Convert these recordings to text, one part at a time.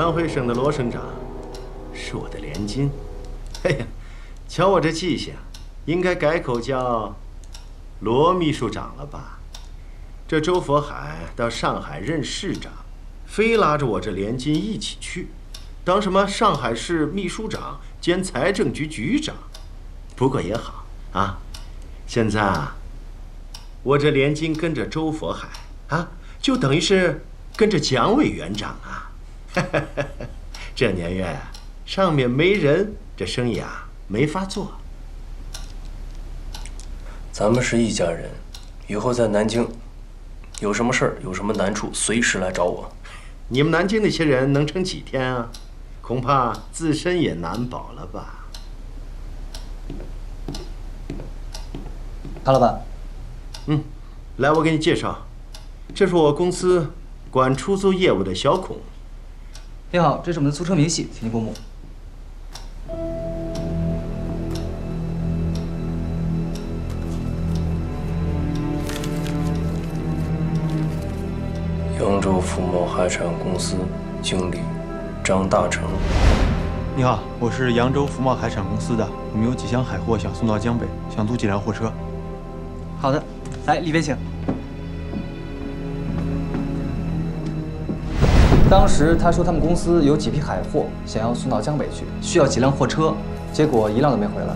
安徽省的罗省长，是我的连襟。哎呀，瞧我这记性，应该改口叫罗秘书长了吧？这周佛海到上海任市长，非拉着我这连襟一起去，当什么上海市秘书长兼财政局局长。不过也好啊，现在啊，我这连襟跟着周佛海啊，就等于是跟着蒋委员长啊。这年月上面没人，这生意啊没法做。咱们是一家人，以后在南京有什么事儿、有什么难处，随时来找我。你们南京那些人能撑几天啊？恐怕自身也难保了吧？唐老板，来，我给你介绍，这是我公司管出租业务的小孔。你好，这是我们的租车明细，请您过目。扬州福茂海产公司经理张大成。你好，我是扬州福茂海产公司的，我们有几箱海货想送到江北，想租几辆货车。好的，来里边请。当时他说他们公司有几批海货想要送到江北去，需要几辆货车，结果一辆都没回来。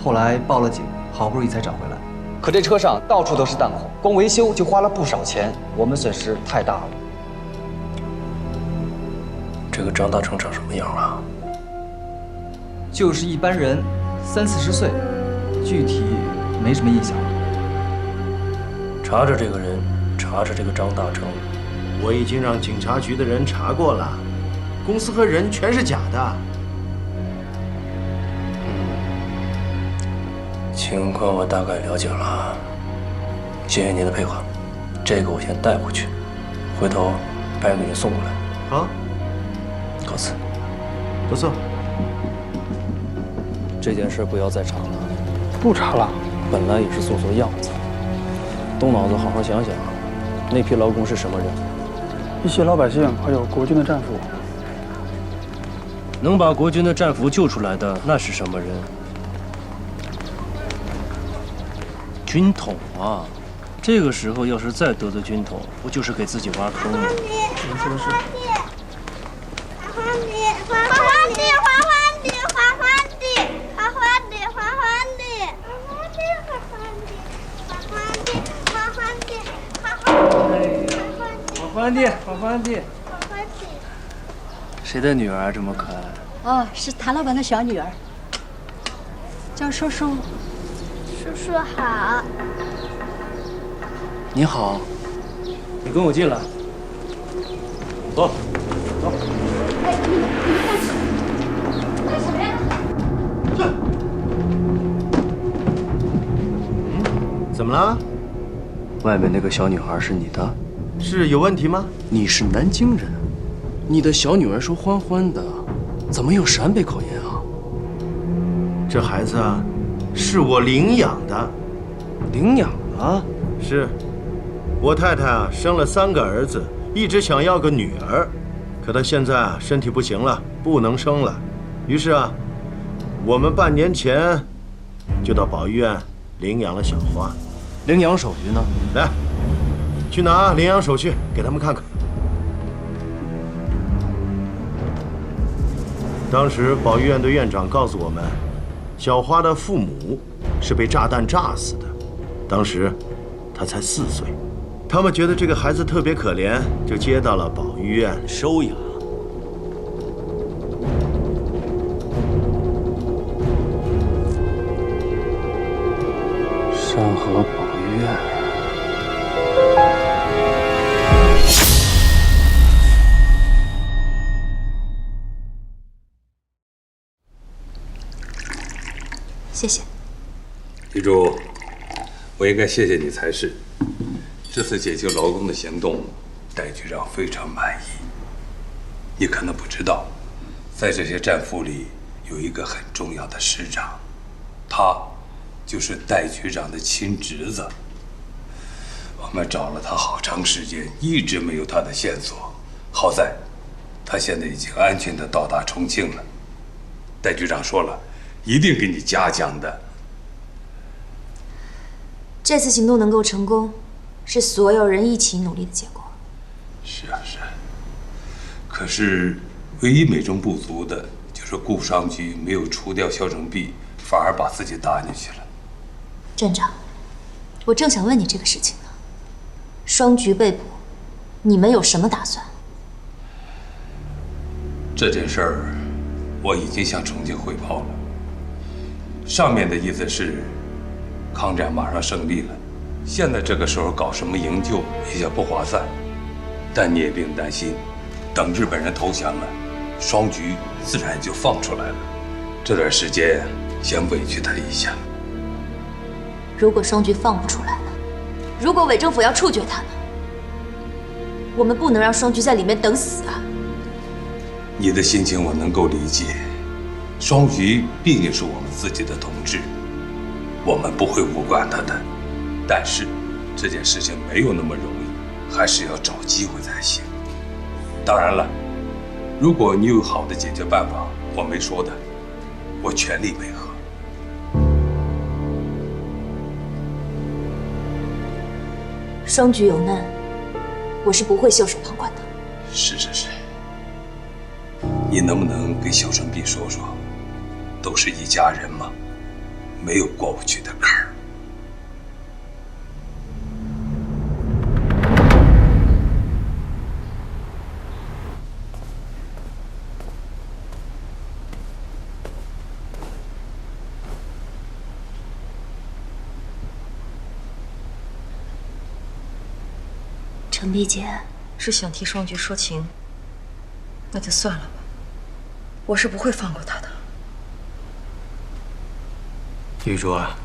后来报了警，好不容易才找回来。可这车上到处都是弹孔，光维修就花了不少钱，我们损失太大了。这个张大成长什么样啊？就是一般人，30-40岁，具体没什么印象。查查这个人，查查这个张大成。我已经让警察局的人查过了，公司和人全是假的。情况我大概了解了，谢谢您的配合。这个我先带回去，回头白给您送过来。好，告辞。不错。这件事不要再查了。不查了。本来也是做做样子，动脑子好好想想，那批劳工是什么人？一些老百姓，还有国军的战俘。能把国军的战俘救出来的，那是什么人？军统啊！这个时候要是再得罪军统，不就是给自己挖坑吗？您说的是。花花地，谁的女儿这么可爱？哦，是谭老板的小女儿，叫叔叔。叔叔好。你好，你跟我进来。走，走。哎，你们干什么？干什么呀？怎么了？外面那个小女孩是你的？是有问题吗？你是南京人，你的小女儿说欢欢的，怎么有陕北口音啊？这孩子啊，是我领养的。领养的？是，我太太啊生了3个儿子，一直想要个女儿，可她现在啊身体不行了，不能生了。于是啊，我们半年前就到保育院领养了小花。领养手续呢？来。去拿领养手续给他们看看。当时保育院的院长告诉我们，小花的父母是被炸弹炸死的，当时她才4岁。他们觉得这个孩子特别可怜，就接到了保育院收养。山河保育院。谢谢。李柱，我应该谢谢你才是。这次解救劳工的行动，戴局长非常满意。你可能不知道，在这些战俘里有一个很重要的师长，他就是戴局长的亲侄子。我们找了他好长时间，一直没有他的线索。好在，他现在已经安全地到达重庆了。戴局长说了，一定给你嘉奖的。这次行动能够成功，是所有人一起努力的结果。是啊，是啊。可是，唯一美中不足的就是顾商局没有除掉肖成璧，反而把自己搭进去了。站长，我正想问你这个事情呢。双菊被捕，你们有什么打算？这件事儿，我已经向重庆汇报了。上面的意思是，抗战马上胜利了，现在这个时候搞什么营救比较不划算。但你也不用担心，等日本人投降了，双菊自然就放出来了。这段时间先委屈他一下。如果双菊放不出来了，如果伪政府要处决他呢？我们不能让双菊在里面等死啊！你的心情我能够理解，双菊毕竟是我们自己的同志，我们不会无关他的。但是这件事情没有那么容易，还是要找机会才行。当然了，如果你有好的解决办法，我没说的，我全力配合。双菊有难，我是不会袖手旁观的。是是是，你能不能跟肖成璧说说，都是一家人嘛，没有过不去的坎儿。程璧姐，是想替双菊说情，那就算了吧，我是不会放过她的。玉珠啊，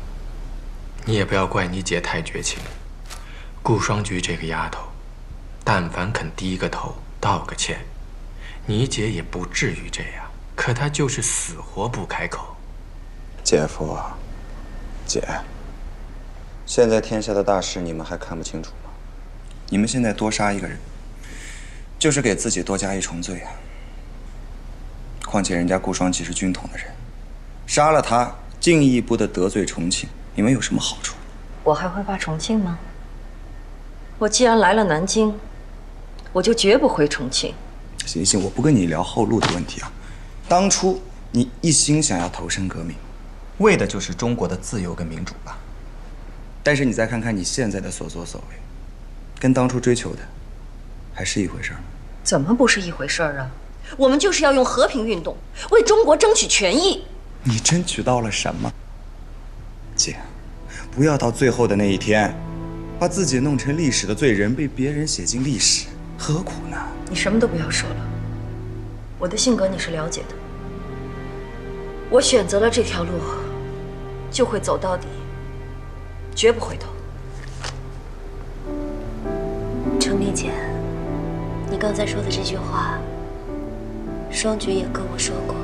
你也不要怪你姐太绝情。顾双菊这个丫头，但凡肯低个头道个歉，你姐也不至于这样。可她就是死活不开口。姐夫，姐，现在天下的大事你们还看不清楚吗？你们现在多杀一个人，就是给自己多加一重罪啊。况且人家顾双吉是军统的人，杀了他，进一步的得罪重庆，你们有什么好处？我还会怕重庆吗？我既然来了南京，我就绝不回重庆。行行，我不跟你聊后路的问题啊。当初你一心想要投身革命，为的就是中国的自由跟民主吧。但是你再看看你现在的所作所为，跟当初追求的还是一回事儿吗？怎么不是一回事儿啊？我们就是要用和平运动为中国争取权益。你争取到了什么？姐，不要到最后的那一天，把自己弄成历史的罪人，被别人写进历史，何苦呢？你什么都不要说了，我的性格你是了解的。我选择了这条路，就会走到底，绝不回头。程璧姐，你刚才说的这句话，双菊也跟我说过。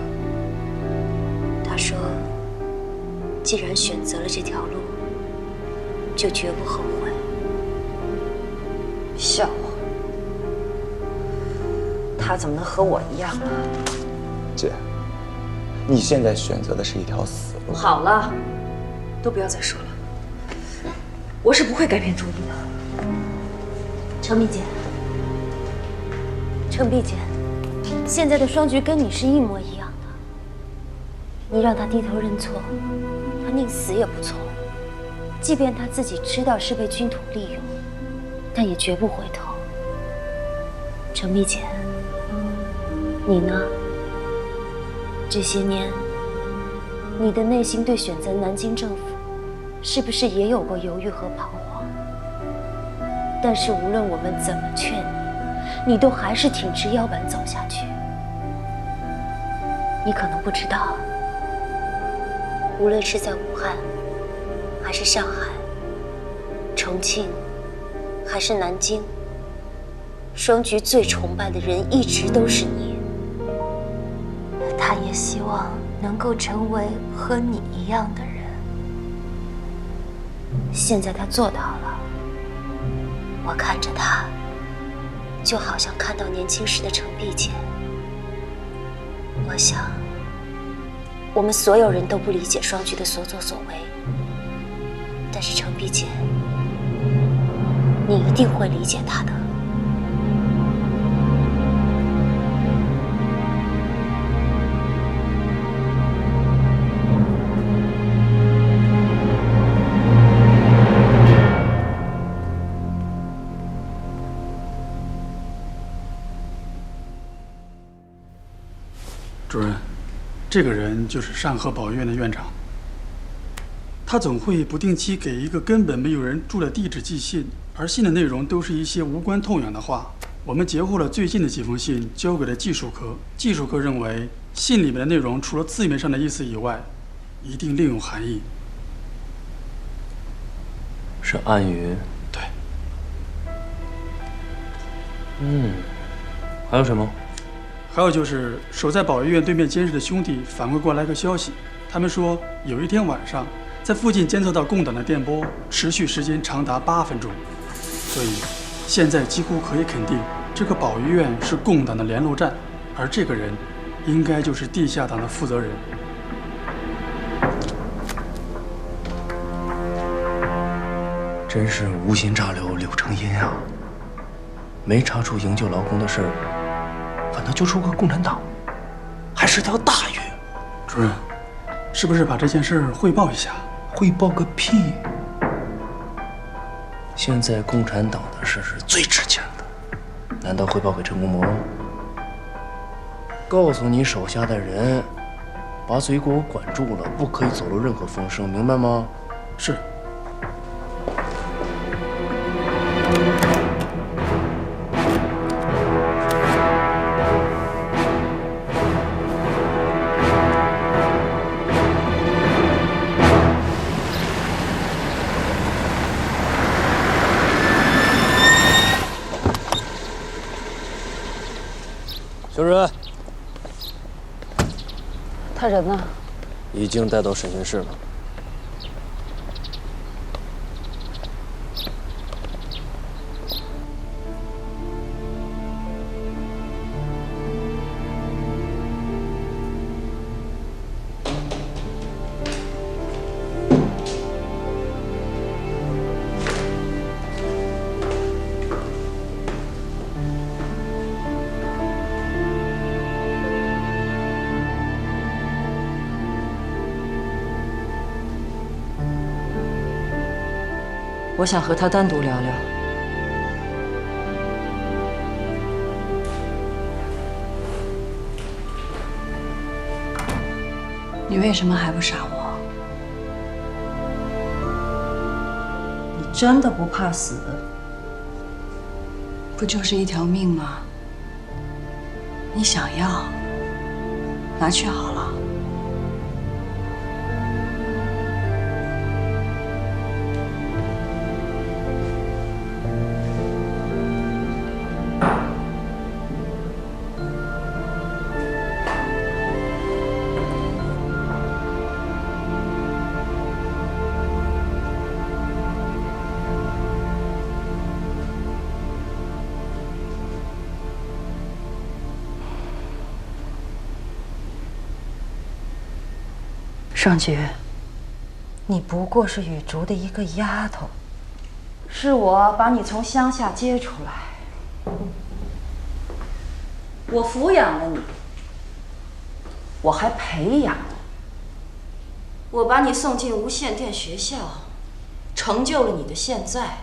她说，既然选择了这条路，就绝不后悔。笑话，她怎么能和我一样呢？姐，你现在选择的是一条死路。好了，都不要再说了，我是不会改变主意的。程璧姐，程璧姐，现在的双菊跟你是一模一样的。你让她低头认错，她宁死也不从。即便她自己知道是被军统利用，但也绝不回头。程璧姐，你呢？这些年，你的内心对选择南京政府，是不是也有过犹豫和彷徨？但是无论我们怎么劝你，你都还是挺直腰板走下去。你可能不知道，无论是在武汉，还是上海、重庆，还是南京，双菊最崇拜的人一直都是你。他也希望能够成为和你一样的人。现在他做到了。我看着他，就好像看到年轻时的程璧姐，我想，我们所有人都不理解双菊的所作所为，但是程碧姐，你一定会理解她的。主任，这个人就是上河保育院的院长。他总会不定期给一个根本没有人住的地址寄信，而信的内容都是一些无关痛痒的话。我们截获了最近的几封信，交给了技术科。技术科认为，信里面的内容除了字面上的意思以外，一定另有含义。是暗语？对。还有什么？还有就是守在保育院对面监视的兄弟反馈过来个消息，他们说有一天晚上在附近监测到共党的电波，持续时间长达8分钟。所以现在几乎可以肯定，这个保育院是共党的联络站，而这个人应该就是地下党的负责人。真是无心插柳柳成荫啊！没查出营救劳工的事儿，反倒就出个共产党，还是条大鱼。主任，是不是把这件事汇报一下？汇报个屁！现在共产党的事是最值钱的，难道汇报给陈公模？告诉你手下的人，把嘴给我管住了，不可以走漏任何风声，明白吗？是。小蕊，他人呢？已经带到审讯室了。我想和他单独聊聊。你为什么还不杀我？你真的不怕死？不就是一条命吗？你想要，拿去好了。尚菊，你不过是雨竹的一个丫头，是我把你从乡下接出来，我抚养了你，我还培养了，我把你送进无线电学校，成就了你的现在。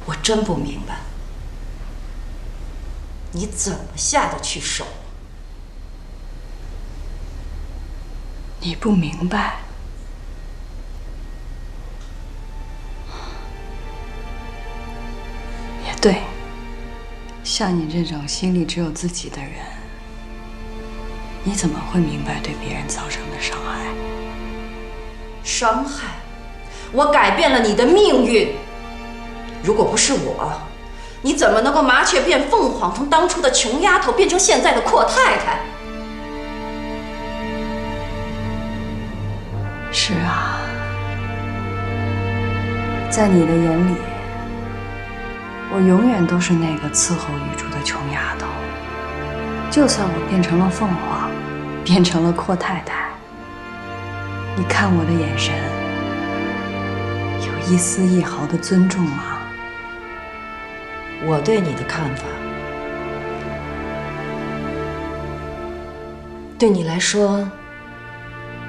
我真不明白，你怎么下得去手？你不明白，也对。像你这种心里只有自己的人，你怎么会明白对别人造成的伤害？伤害？我改变了你的命运。如果不是我，你怎么能够麻雀变凤凰，从当初的穷丫头变成现在的阔太太？是啊，在你的眼里，我永远都是那个伺候雨竹的穷丫头，就算我变成了凤凰，变成了阔太太，你看我的眼神有一丝一毫的尊重吗？我对你的看法，对你来说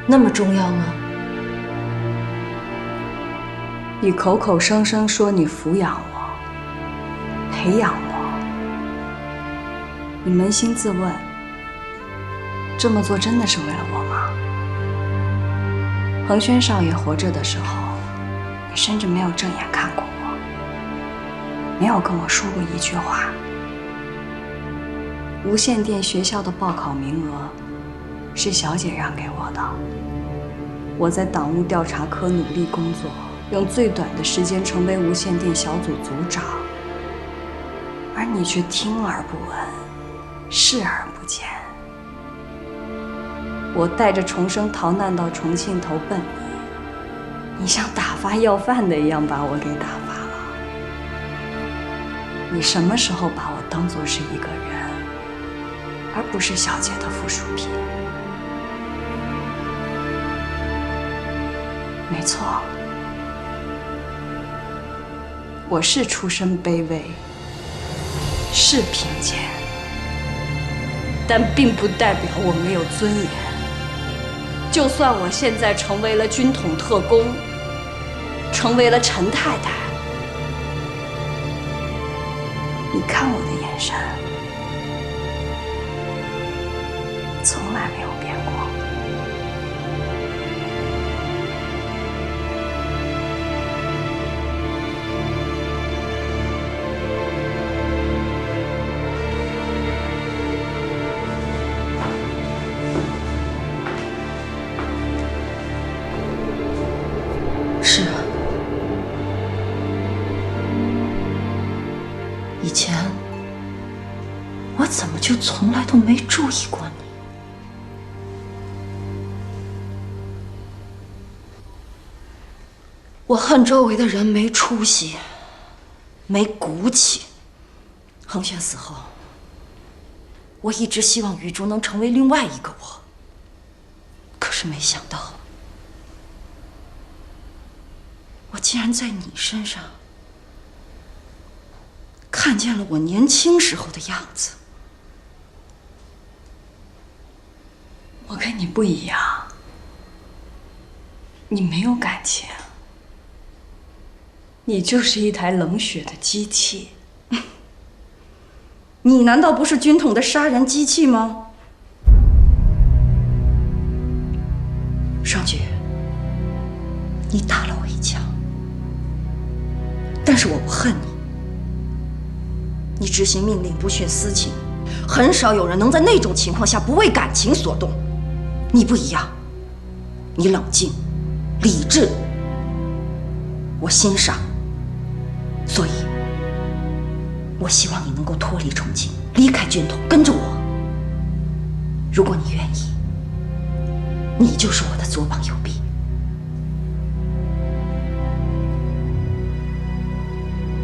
那么重要吗？你口口声声说你抚养我，培养我，你扪心自问，这么做真的是为了我吗？恒轩少爷活着的时候，你甚至没有正眼看过我，没有跟我说过一句话。无线电学校的报考名额是小姐让给我的，我在党务调查科努力工作，用最短的时间成为无线电小组组长，而你却听而不闻，视而不见。我带着重生逃难到重庆投奔你，你像打发要饭的一样把我给打发了。你什么时候把我当作是一个人，而不是小姐的附属品？没错，我是出身卑微，是贫贱，但并不代表我没有尊严。就算我现在成为了军统特工，成为了陈太太，你看我的眼神从来没有变过。是啊，以前我怎么就从来都没注意过你？我恨周围的人没出息，没骨气。恒轩死后，我一直希望雨竹能成为另外一个我，可是没想到，我竟然在你身上看见了我年轻时候的样子。我跟你不一样，你没有感情，你就是一台冷血的机器。你难道不是军统的杀人机器吗？双菊，你打了我一枪，但是我不恨你。你执行命令不徇私情，很少有人能在那种情况下不为感情所动。你不一样，你冷静、理智，我欣赏。所以，我希望你能够脱离重庆，离开军统，跟着我。如果你愿意，你就是我的左膀右臂。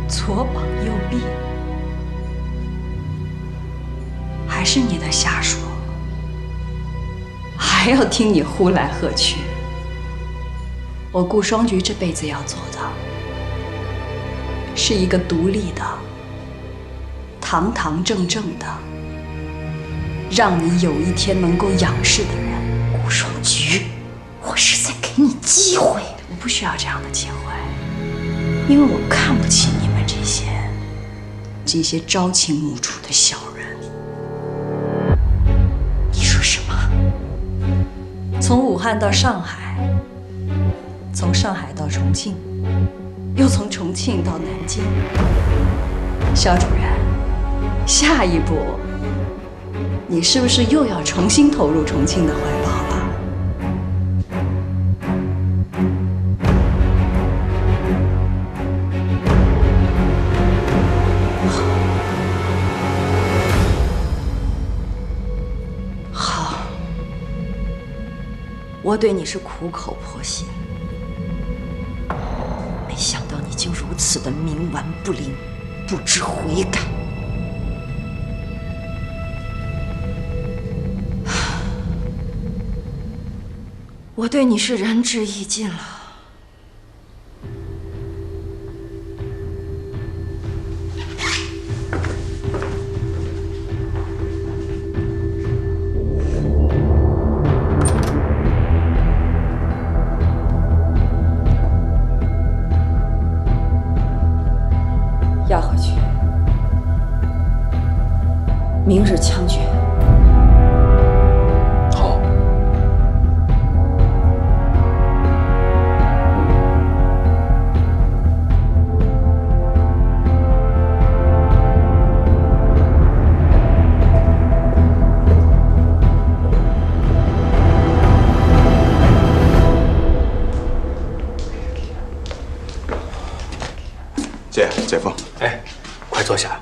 左膀右臂，还是你的下属，还要听你呼来喝去。我顾双菊这辈子要做的，是一个独立的、堂堂正正的，让你有一天能够仰视的人。顾双菊，我是在给你机会。我不需要这样的机会，因为我看不起你们这些朝秦暮楚的小人。你说什么？从武汉到上海，从上海到重庆，又从重庆到南京。肖主任，下一步你是不是又要重新投入重庆的怀抱了？我对你是苦口婆心，没想到你竟如此的冥顽不灵，不知悔改。我对你是仁至义尽了。押回去，明日枪决。好。姐夫，哎，快坐下。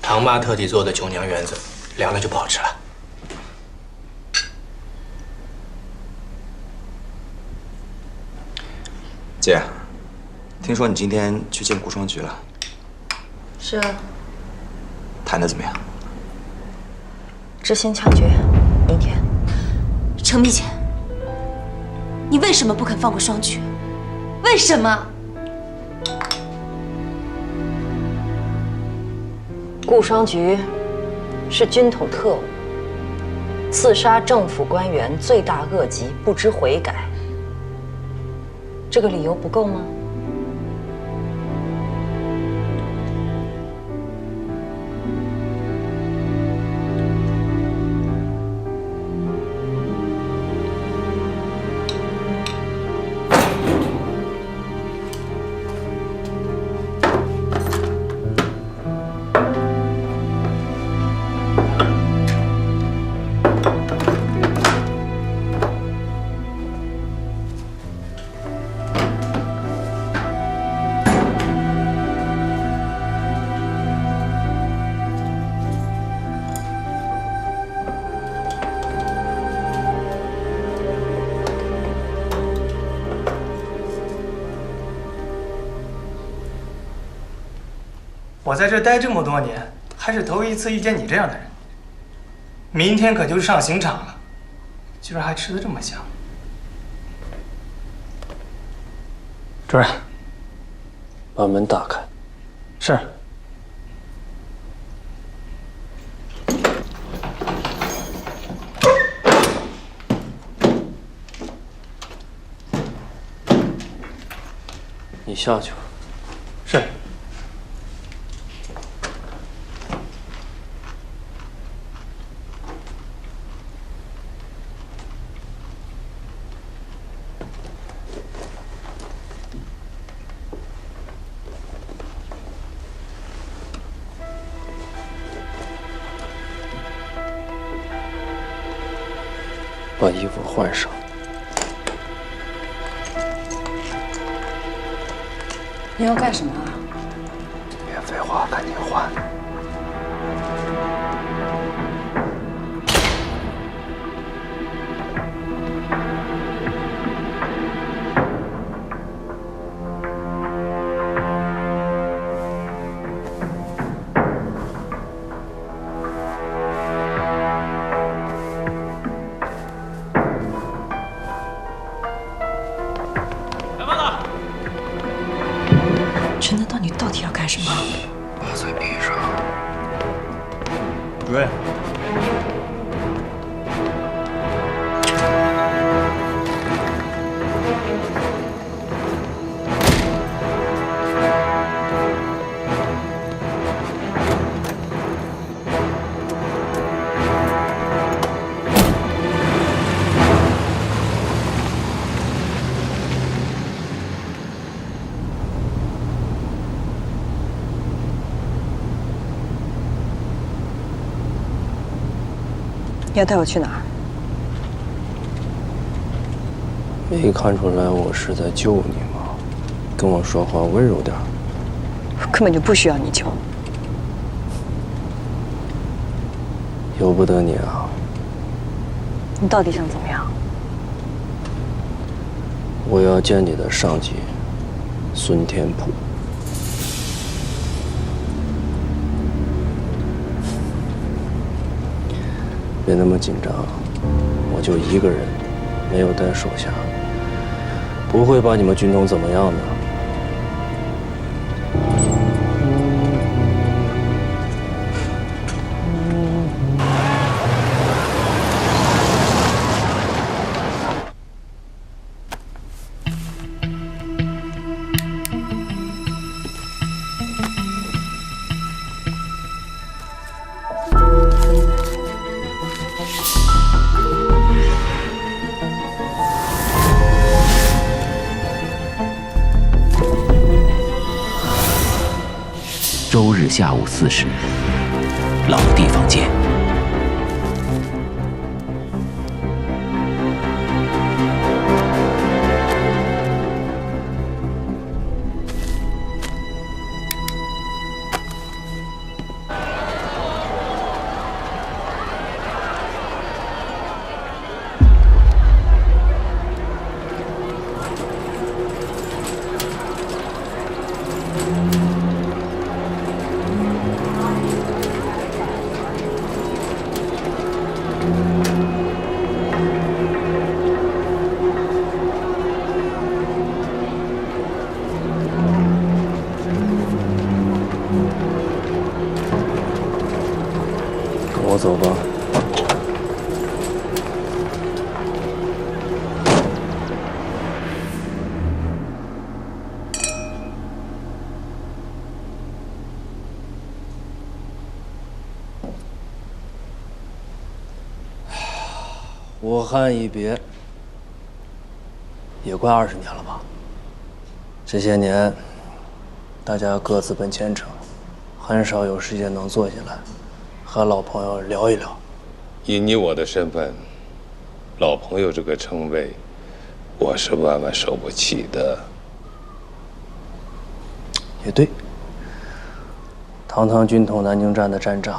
唐妈特地做的酒娘圆子，凉了就不好吃了。姐，听说你今天去见顾双菊了？是啊。谈的怎么样？执行枪决，明天。程碧浅，你为什么不肯放过双菊？为什么？顾双菊是军统特务，刺杀政府官员，罪大恶极，不知悔改。这个理由不够吗？我在这待这么多年，还是头一次遇见你这样的人。明天可就是上刑场了，居然还吃得这么香。主任，把门打开。是。你下去吧。是。把衣服换上。你要干什么啊？别废话，赶紧换。陈德道，你到底要干什么？把嘴闭上。主任。你要带我去哪儿？没看出来我是在救你吗？跟我说话温柔点。我根本就不需要你救。由不得你啊！你到底想怎么样？我要见你的上级，孙天普。别那么紧张，我就一个人，没有带手下。不会把你们军统怎么样的。周日下午4时，老地方见。跟我走吧。武汉一别，也快20年了吧？这些年，大家各自奔前程，很少有时间能坐下来，和老朋友聊一聊。以你我的身份，老朋友这个称谓，我是万万受不起的。也对，堂堂军统南京站的站长，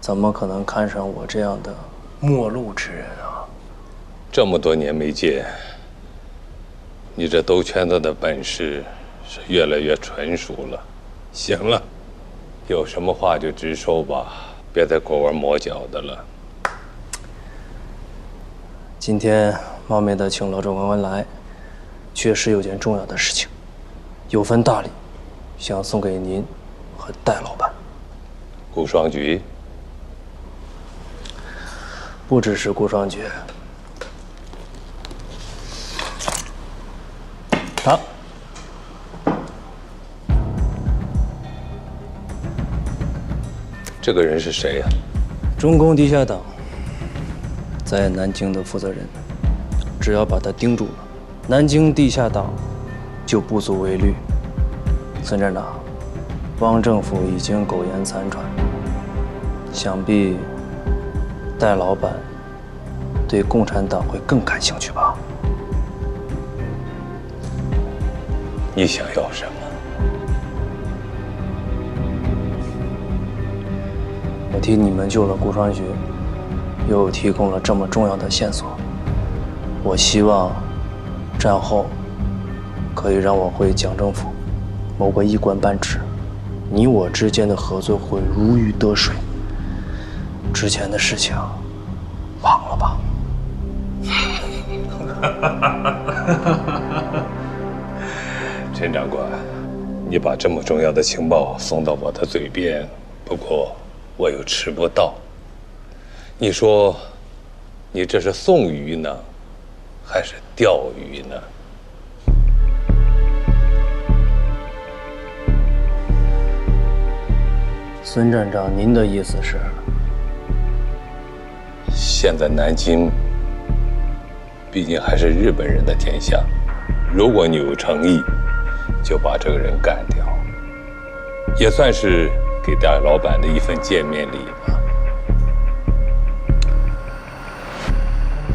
怎么可能看上我这样的陌路之人啊？这么多年没见，你这兜圈子的本事是越来越纯熟了。行了，有什么话就直说吧，别再拐弯抹角的了。今天冒昧的请老长官来，确实有件重要的事情，有份大礼，想送给您和戴老板。顾双菊？不只是顾双菊，他。这个人是谁呀？中共地下党在南京的负责人，只要把他盯住了，南京地下党就不足为虑。孙站长，汪政府已经苟延残喘，想必戴老板对共产党会更感兴趣吧？你想要什么？我替你们救了顾双菊，又提供了这么重要的线索。我希望战后可以让我回蒋政府某个一官半职，你我之间的合作会如鱼得水。之前的事情忘了吧。陈长官，你把这么重要的情报送到我的嘴边，不过我又吃不到。你说，你这是送鱼呢，还是钓鱼呢？孙站长，您的意思是？现在南京毕竟还是日本人的天下，如果你有诚意，就把这个人干掉，也算是给戴老板的一份见面礼吧。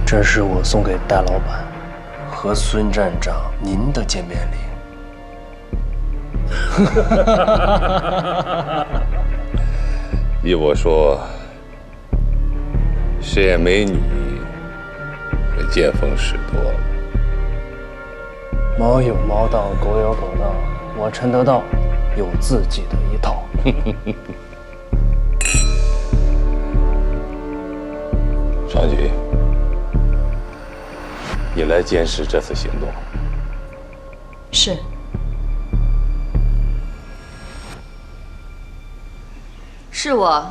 这是我送给戴老板和孙站长您的见面礼。依我说，谁也没你这见风使舵了。猫有猫道，狗有狗道，我陈得道有自己的一套。双菊，你来监视这次行动。是。是我。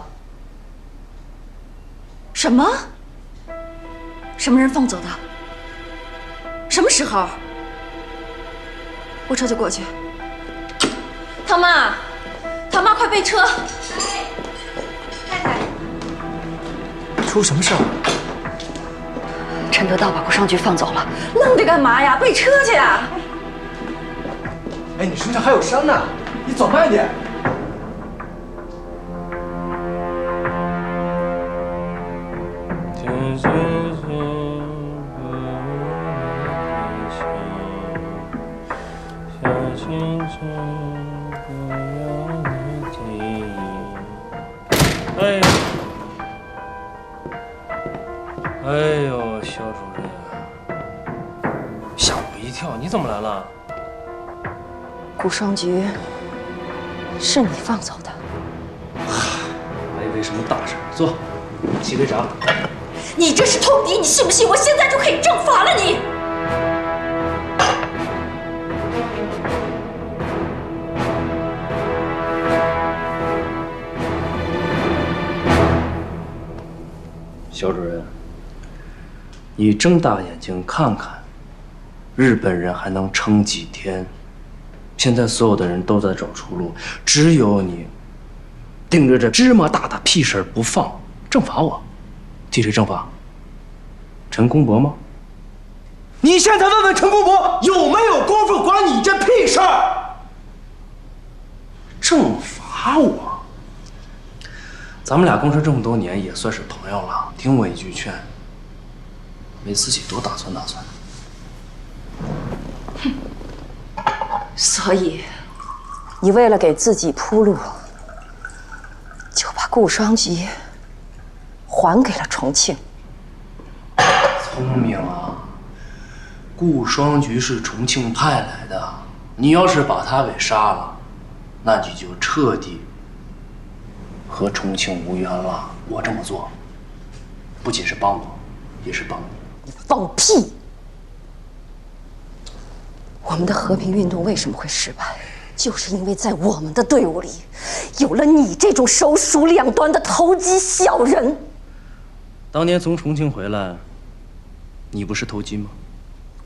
什么？什么人放走的？什么时候？我这就过去。唐妈，唐妈，快备车！太太，出什么事儿？陈得道把顾双菊放走了，愣着干嘛呀？备车去啊！哎，你身上还有伤呢，你走慢点。哎呦，肖主任，吓我一跳！你怎么来了？顾双菊是你放走的，还以为什么大事。坐，沏杯茶。你这是通敌！你信不信我现在就可以正法了你？肖主任，你睁大眼睛看看，日本人还能撑几天？现在所有的人都在找出路，只有你盯着这芝麻大的屁事儿不放，正法我，替谁正法？陈公博吗？你现在问问陈公博有没有功夫管你这屁事儿？正法我。咱们俩共事这么多年，也算是朋友了。听我一句劝，为自己多打算打算。哼。所以，你为了给自己铺路，就把顾双菊还给了重庆。聪明啊！顾双菊是重庆派来的，你要是把她给杀了，那你就彻底和重庆无缘了。我这么做，不仅是帮我，也是帮你。你放屁！我们的和平运动为什么会失败？就是因为在我们的队伍里，有了你这种手鼠两端的投机小人。当年从重庆回来，你不是投机吗？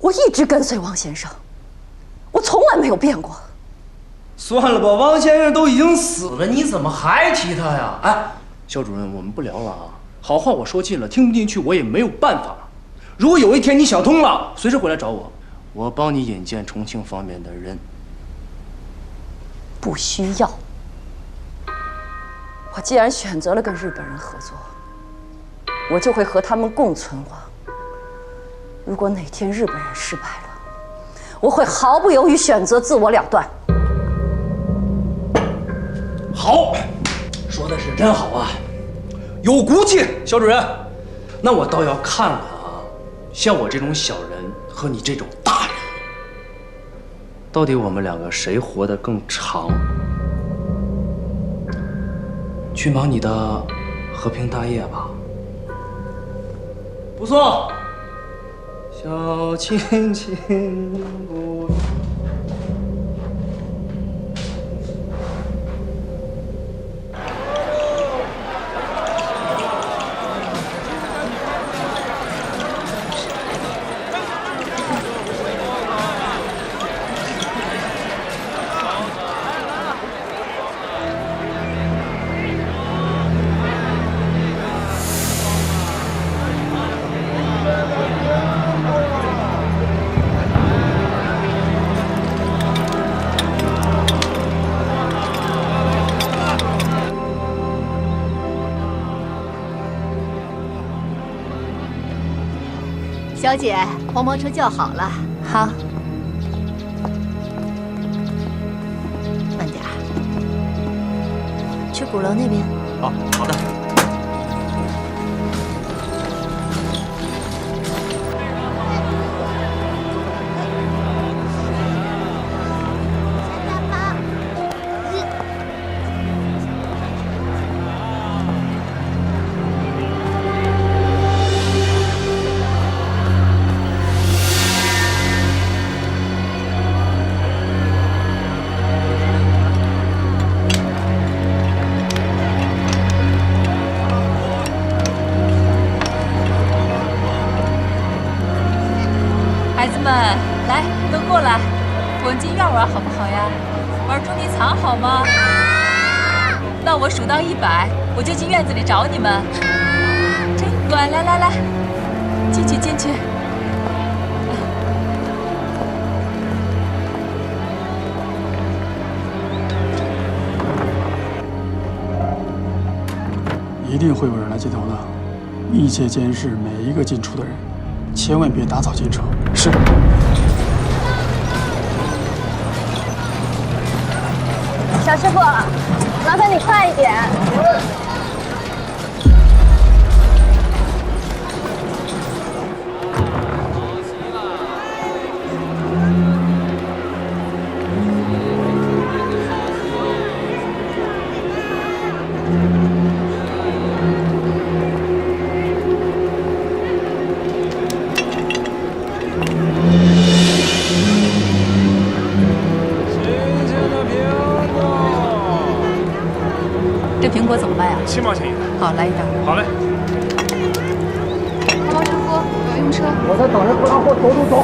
我一直跟随王先生，我从来没有变过。算了吧，王先生都已经死了，你怎么还提他呀？哎，肖主任，我们不聊了啊。好话我说尽了，听不进去我也没有办法。如果有一天你想通了，随时回来找我，我帮你引荐重庆方面的人。不需要。我既然选择了跟日本人合作，我就会和他们共存亡。如果哪天日本人失败了，我会毫不犹豫选择自我了断。好，说的是真好啊，有骨气，肖主任。那我倒要看看啊，像我这种小人和你这种大人，到底我们两个谁活得更长？去忙你的和平大业吧。不错，小亲亲不。小姐，黄包车叫好了。好，慢点儿。去鼓楼那边。好的。我们进院玩好不好呀？玩捉迷藏好吗？那我数到100，我就进院子里找你们。真乖，来来来，进去进去。一定会有人来接头的，密切监视每一个进出的人，千万别打草惊蛇。是。小师傅，麻烦你快一点。苹果怎么卖啊？7毛钱一个。好，来一袋。好嘞。报告师傅，我要用车。我在等着不让货，走走走。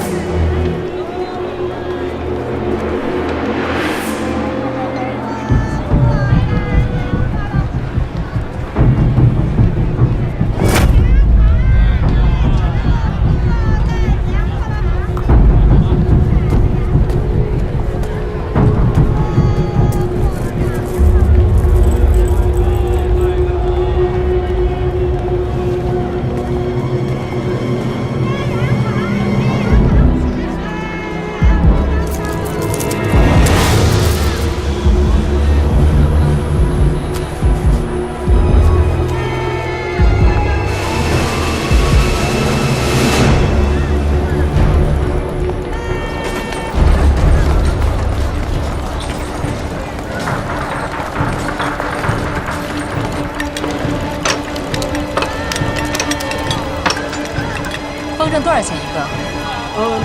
风筝多少钱一个？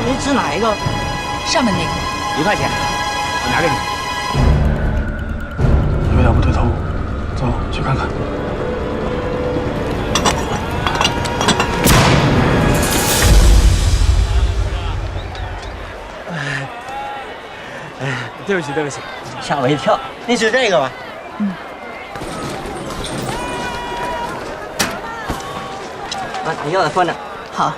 你指哪一个？上面那个。1块钱，我拿给你。有点不对头，走去看看。对不起，对不起，吓我一跳。你指这个吧。啊，你要的放着。好。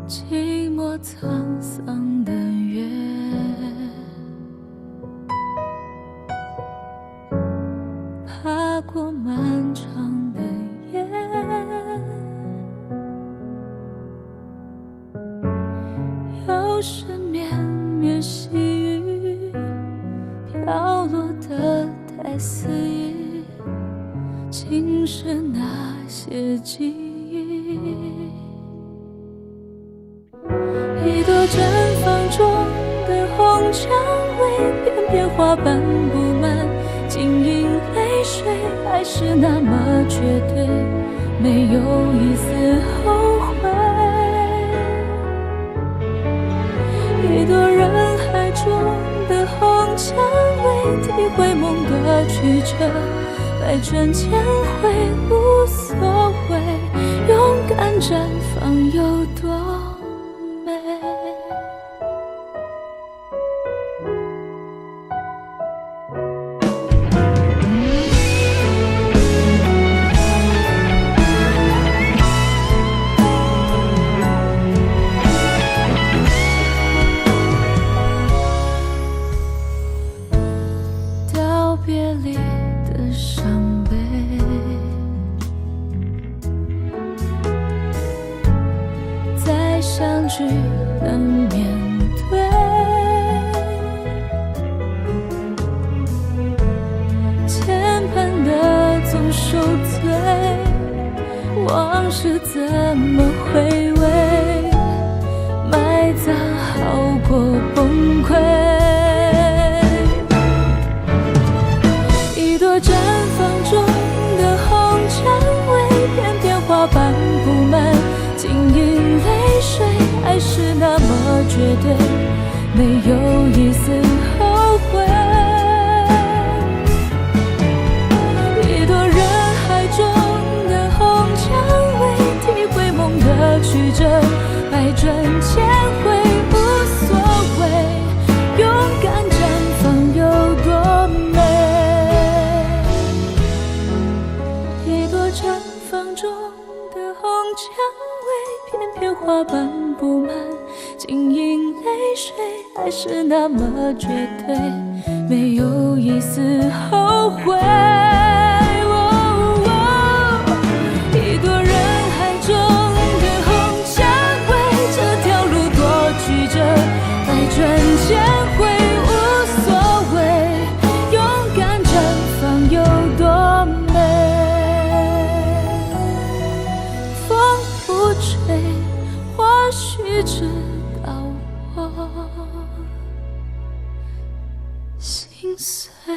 寂寞沧桑的月，爬过漫长的夜，又是绵绵细雨飘落的带丝衣，侵蚀那些记忆。一朵绽放中的红蔷薇，片片花瓣布满晶莹泪水，还是那么绝对，没有一丝后悔。一朵人海中的红蔷薇，体会梦的曲折，百转千回无所谓，勇敢绽放有多美。道别离的伤悲，再相聚能面对，牵绊的总受罪，往事怎么回味，埋葬好过崩溃。一朵绽放中的红蔷薇，片片花瓣布满，晶莹泪水，爱是那么绝对，没有一丝后悔。一朵人海中的红蔷薇，体会梦的曲折，百转千回无所谓，勇敢绽放有多美。一朵绽放中的红蔷薇，片片花瓣布满，晶莹泪水，爱是那么绝对，没有一丝后悔。一朵人海中的红蔷薇，这条路多曲折，百转千回无所谓，勇敢绽放有多美。风不吹，或许直到我心碎。